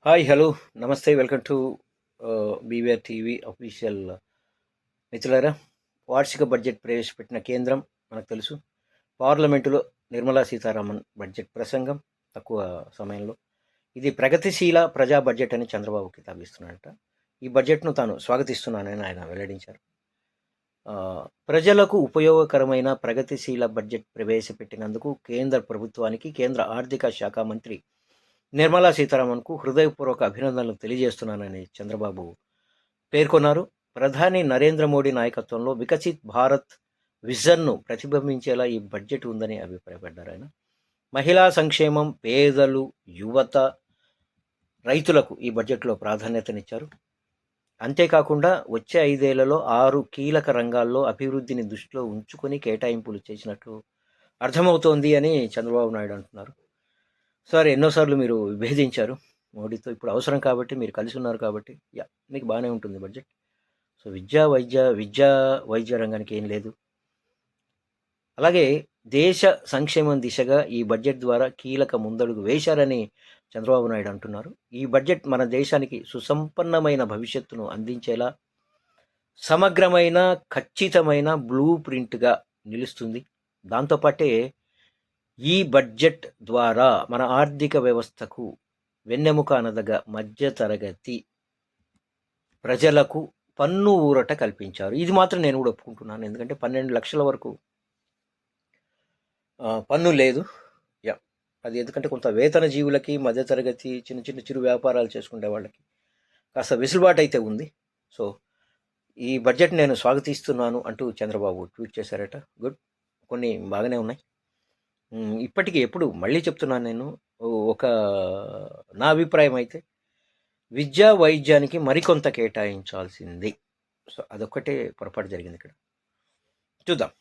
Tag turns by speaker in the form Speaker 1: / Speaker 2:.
Speaker 1: Hi hello నమస్తే welcome to BVR TV official. మిత్రులారా, వార్షిక బడ్జెట్ ప్రవేశపెట్టిన కేంద్రం మనకు తెలుసు. పార్లమెంటులో నిర్మలా సీతారామన్ బడ్జెట్ ప్రసంగం తక్కువ సమయంలో ఇది ప్రగతిశీల ప్రజా బడ్జెట్ అని చంద్రబాబు కితాబిస్తున్నాడట. ఈ బడ్జెట్ను తాను స్వాగతిస్తున్నానని ఆయన వెల్లడించారు. ప్రజలకు ఉపయోగకరమైన ప్రగతిశీల బడ్జెట్ ప్రవేశపెట్టినందుకు కేంద్ర ప్రభుత్వానికి కేంద్ర ఆర్థిక శాఖ మంత్రి నిర్మలా సీతారామన్కు హృదయపూర్వక అభినందనలు తెలియజేస్తున్నానని చంద్రబాబు పేర్కొన్నారు. ప్రధాని నరేంద్ర మోడీ నాయకత్వంలో వికసిత్ భారత్ విజన్ను ప్రతిబింబించేలా ఈ బడ్జెట్ ఉందని అభిప్రాయపడ్డారు ఆయన. మహిళా సంక్షేమం, పేదలు, యువత, రైతులకు ఈ బడ్జెట్లో ప్రాధాన్యతనిచ్చారు. అంతేకాకుండా వచ్చే 5 ఏళ్లలో 6 కీలక రంగాల్లో అభివృద్ధిని దృష్టిలో ఉంచుకొని కేటాయింపులు చేసినట్లు అర్థమవుతోంది అని చంద్రబాబు నాయుడు అంటున్నారు. సార్, ఎన్నోసార్లు మీరు విభేదించారు మోడీతో, ఇప్పుడు అవసరం కాబట్టి మీరు కలిసి ఉన్నారు కాబట్టి మీకు బాగానే ఉంటుంది బడ్జెట్. సో విద్యా వైద్య రంగానికి ఏం లేదు. అలాగే దేశ సంక్షేమం దిశగా ఈ బడ్జెట్ ద్వారా కీలక ముందడుగు వేశారని చంద్రబాబు నాయుడు అంటున్నారు. ఈ బడ్జెట్ మన దేశానికి సుసంపన్నమైన భవిష్యత్తును అందించేలా సమగ్రమైన, ఖచ్చితమైన బ్లూ ప్రింట్గా నిలుస్తుంది. దాంతోపాటే ఈ బడ్జెట్ ద్వారా మన ఆర్థిక వ్యవస్థకు వెన్నెముక అనదగ మధ్యతరగతి ప్రజలకు పన్ను ఊరట కల్పించారు. ఇది మాత్రం నేను కూడా ఒప్పుకుంటున్నాను. ఎందుకంటే 12 లక్షల వరకు పన్ను లేదు. అది ఎందుకంటే కొంత వేతన జీవులకి, మధ్యతరగతి, చిన్న చిరు వ్యాపారాలు చేసుకునే వాళ్ళకి కాస్త వెసులుబాటు అయితే ఉంది. సో ఈ బడ్జెట్ నేను స్వాగతిస్తున్నాను అంటూ చంద్రబాబు ట్వీట్ చేశారట. గుడ్, కొన్ని బాగానే ఉన్నాయి. ఇప్పటికీ ఎప్పుడు మళ్ళీ చెప్తున్నాను నేను, నా అభిప్రాయం అయితే విద్యా వైద్యానికి మరికొంత కేటాయించాల్సింది. సో అదొక్కటే పొరపాటు జరిగింది ఇక్కడ. చూద్దాం.